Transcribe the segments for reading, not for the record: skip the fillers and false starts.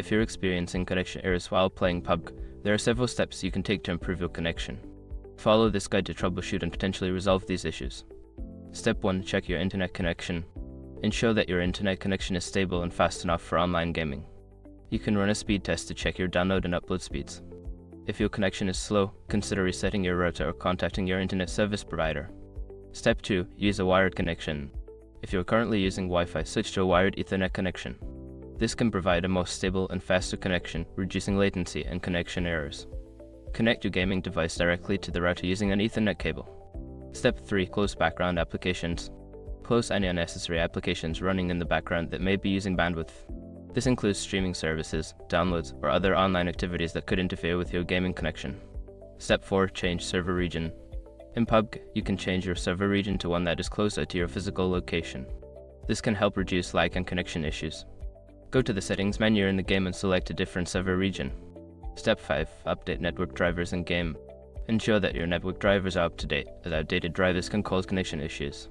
If you're experiencing connection errors while playing PUBG, there are several steps you can take to improve your connection. Follow this guide to troubleshoot and potentially resolve these issues. Step 1. Check your internet connection. Ensure that your internet connection is stable and fast enough for online gaming. You can run a speed test to check your download and upload speeds. If your connection is slow, consider resetting your router or contacting your internet service provider. Step 2. Use a wired connection. If you're currently using Wi-Fi, switch to a wired Ethernet connection. This can provide a more stable and faster connection, reducing latency and connection errors. Connect your gaming device directly to the router using an Ethernet cable. Step 3. Close background applications. Close any unnecessary applications running in the background that may be using bandwidth. This includes streaming services, downloads, or other online activities that could interfere with your gaming connection. Step 4. Change server region. In PUBG, you can change your server region to one that is closer to your physical location. This can help reduce lag and connection issues. Go to the settings menu in the game and select a different server region. Step 5. Update network drivers in game. Ensure that your network drivers are up to date, as outdated drivers can cause connection issues.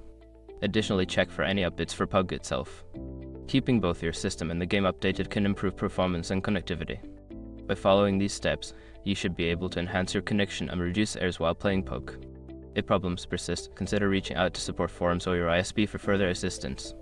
Additionally, check for any updates for PUBG itself. Keeping both your system and the game updated can improve performance and connectivity. By following these steps, you should be able to enhance your connection and reduce errors while playing PUBG. If problems persist, consider reaching out to support forums or your ISP for further assistance.